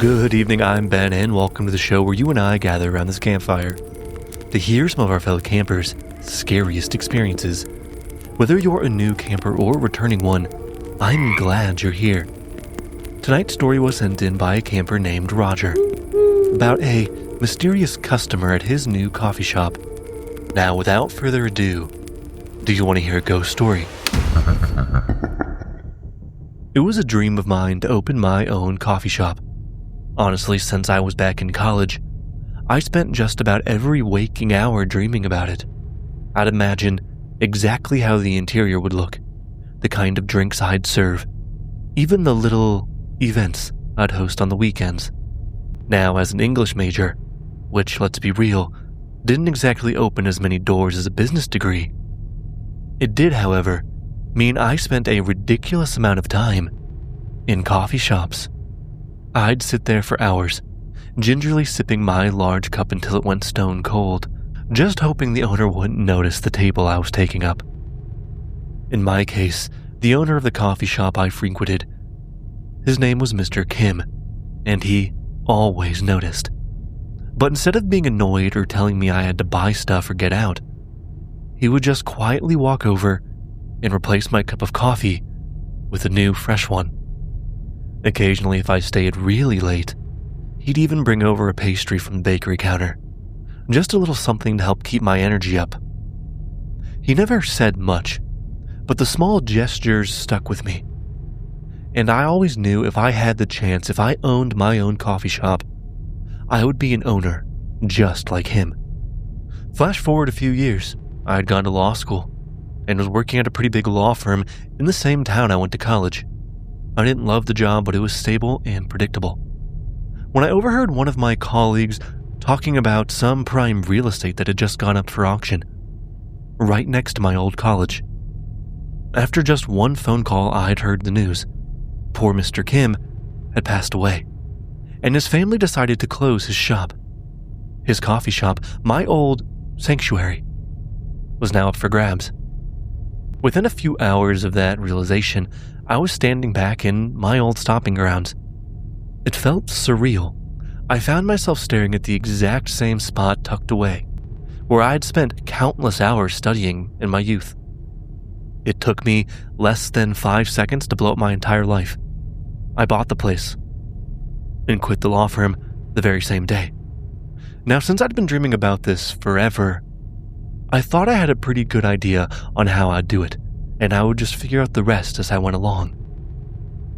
Good evening, I'm Ben, and welcome to the show where you and I gather around this campfire to hear some of our fellow campers' scariest experiences. Whether you're a new camper or a returning one, I'm glad you're here. Tonight's story was sent in by a camper named Rodger about a mysterious customer at his new coffee shop. Now, without further ado, do you want to hear a ghost story? It was a dream of mine to open my own coffee shop. Honestly, since I was back in college, I spent just about every waking hour dreaming about it. I'd imagine exactly how the interior would look, the kind of drinks I'd serve, even the little events I'd host on the weekends. Now, as an English major, which, let's be real, didn't exactly open as many doors as a business degree, it did, however, mean I spent a ridiculous amount of time in coffee shops. I'd sit there for hours, gingerly sipping my large cup until it went stone cold, just hoping the owner wouldn't notice the table I was taking up. In my case, the owner of the coffee shop I frequented, his name was Mr. Kim, and he always noticed. But instead of being annoyed or telling me I had to buy stuff or get out, he would just quietly walk over and replace my cup of coffee with a new, fresh one. Occasionally, if I stayed really late, he'd even bring over a pastry from the bakery counter, just a little something to help keep my energy up. He never said much, but the small gestures stuck with me. And I always knew if I had the chance, if I owned my own coffee shop, I would be an owner just like him. Flash forward a few years, I had gone to law school and was working at a pretty big law firm in the same town I went to college. I didn't love the job, but it was stable and predictable. When I overheard one of my colleagues talking about some prime real estate that had just gone up for auction, right next to my old college. After just one phone call, I'd heard the news. Poor Mr. Kim had passed away, and his family decided to close his shop. His coffee shop, my old sanctuary, was now up for grabs. Within a few hours of that realization, I was standing back in my old stomping grounds. It felt surreal. I found myself staring at the exact same spot tucked away, where I'd spent countless hours studying in my youth. It took me less than 5 seconds to blow up my entire life. I bought the place and quit the law firm the very same day. Now, since I'd been dreaming about this forever, I thought I had a pretty good idea on how I'd do it, and I would just figure out the rest as I went along.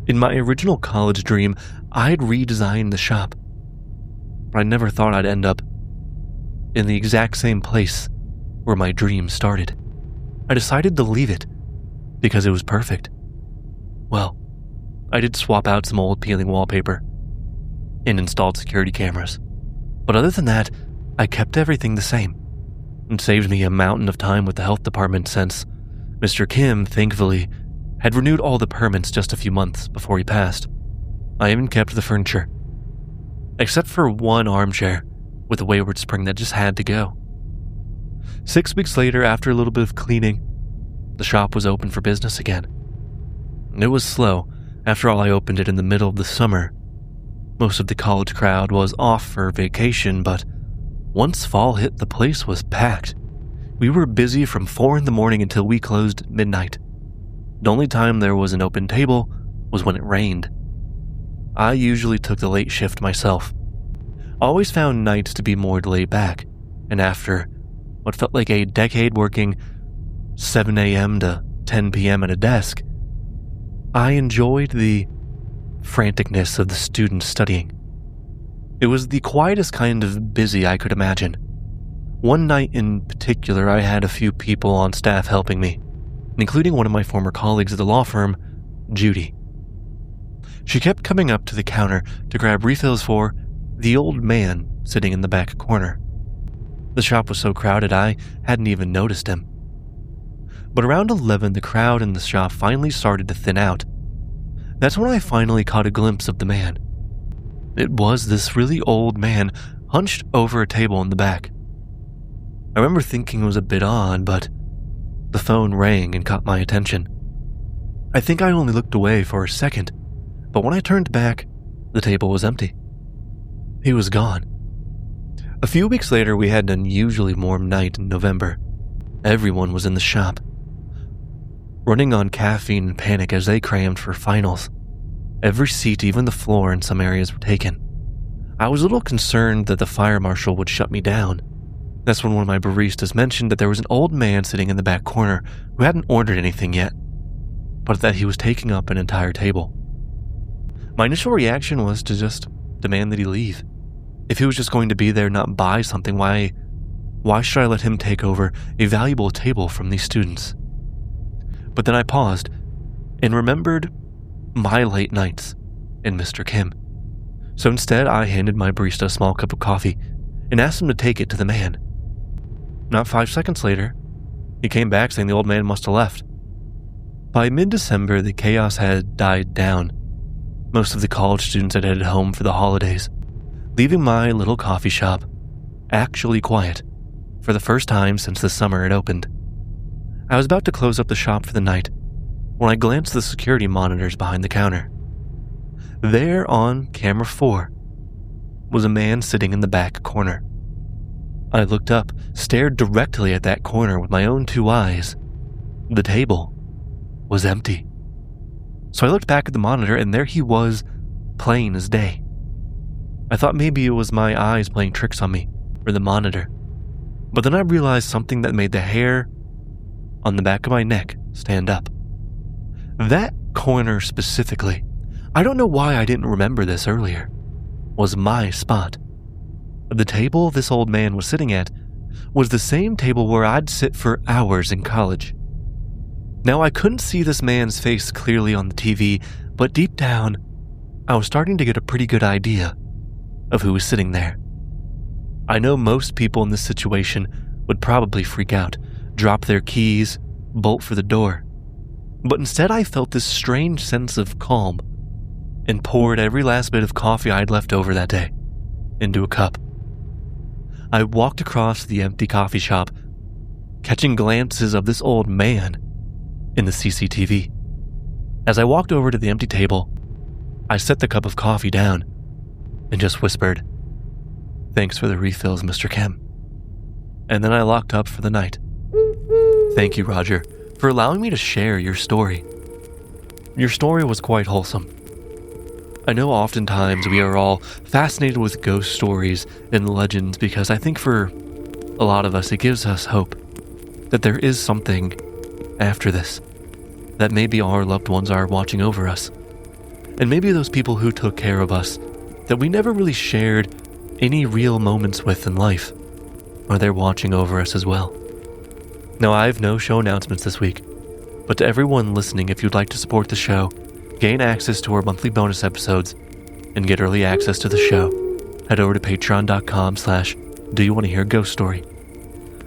In my original college dream, I'd redesigned the shop, but I never thought I'd end up in the exact same place where my dream started. I decided to leave it because it was perfect. Well, I did swap out some old peeling wallpaper and installed security cameras, but other than that, I kept everything the same. It saved me a mountain of time with the health department since Mr. Kim, thankfully, had renewed all the permits just a few months before he passed. I even kept the furniture, except for one armchair with a wayward spring that just had to go. 6 weeks later, after a little bit of cleaning, the shop was open for business again. It was slow. After all, I opened it in the middle of the summer. Most of the college crowd was off for vacation, but once fall hit, the place was packed. We were busy from 4 in the morning until we closed at midnight. The only time there was an open table was when it rained. I usually took the late shift myself. I always found nights to be more laid back, and after what felt like a decade working 7 a.m. to 10 p.m. at a desk, I enjoyed the franticness of the students studying. It was the quietest kind of busy I could imagine. One night in particular, I had a few people on staff helping me, including one of my former colleagues at the law firm, Judy. She kept coming up to the counter to grab refills for the old man sitting in the back corner. The shop was so crowded I hadn't even noticed him. But around 11, the crowd in the shop finally started to thin out. That's when I finally caught a glimpse of the man. It was this really old man hunched over a table in the back. I remember thinking it was a bit odd, but the phone rang and caught my attention. I think I only looked away for a second, but when I turned back, the table was empty. he was gone. A few weeks later, we had an unusually warm night in November. Everyone was in the shop, running on caffeine and panic as they crammed for finals. Every seat, even the floor in some areas, were taken. I was a little concerned that the fire marshal would shut me down. That's when one of my baristas mentioned that there was an old man sitting in the back corner who hadn't ordered anything yet, but that he was taking up an entire table. My initial reaction was to just demand that he leave. If he was just going to be there, not buy something, why should I let him take over a valuable table from these students? But then I paused and remembered my late nights in Mr. Kim. So instead, I handed my barista a small cup of coffee and asked him to take it to the man. Not 5 seconds later, he came back saying the old man must have left. By mid-December, the chaos had died down. Most of the college students had headed home for the holidays, leaving my little coffee shop actually quiet for the first time since the summer had opened. I was about to close up the shop for the night when I glanced at the security monitors behind the counter. There on camera 4 was a man sitting in the back corner. I looked up, stared directly at that corner with my own 2 eyes. The table was empty. So I looked back at the monitor and there he was, plain as day. I thought maybe it was my eyes playing tricks on me, or the monitor. But then I realized something that made the hair on the back of my neck stand up. That corner specifically, I don't know why I didn't remember this earlier, was my spot. The table this old man was sitting at was the same table where I'd sit for hours in college. Now, I couldn't see this man's face clearly on the TV, but deep down, I was starting to get a pretty good idea of who was sitting there. I know most people in this situation would probably freak out, drop their keys, bolt for the door. But instead, I felt this strange sense of calm and poured every last bit of coffee I'd left over that day into a cup. I walked across the empty coffee shop, catching glances of this old man in the CCTV. As I walked over to the empty table, I set the cup of coffee down and just whispered, "Thanks for the refills, Mr. Kim." And then I locked up for the night. Thank you, Rodger, for allowing me to share your story. Your story was quite wholesome. I know oftentimes we are all fascinated with ghost stories and legends because I think for a lot of us it gives us hope that there is something after this, that maybe our loved ones are watching over us, and maybe those people who took care of us that we never really shared any real moments with in life are there watching over us as well. Now, I have no show announcements this week, but to everyone listening, if you'd like to support the show, gain access to our monthly bonus episodes, and get early access to the show, head over to patreon.com/doyouwannahearaghost-story.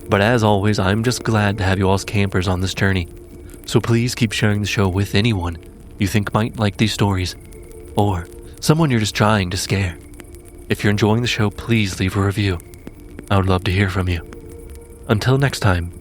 But as always, I'm just glad to have you all as campers on this journey. So please keep sharing the show with anyone you think might like these stories, or someone you're just trying to scare. If you're enjoying the show, please leave a review. I would love to hear from you. Until next time,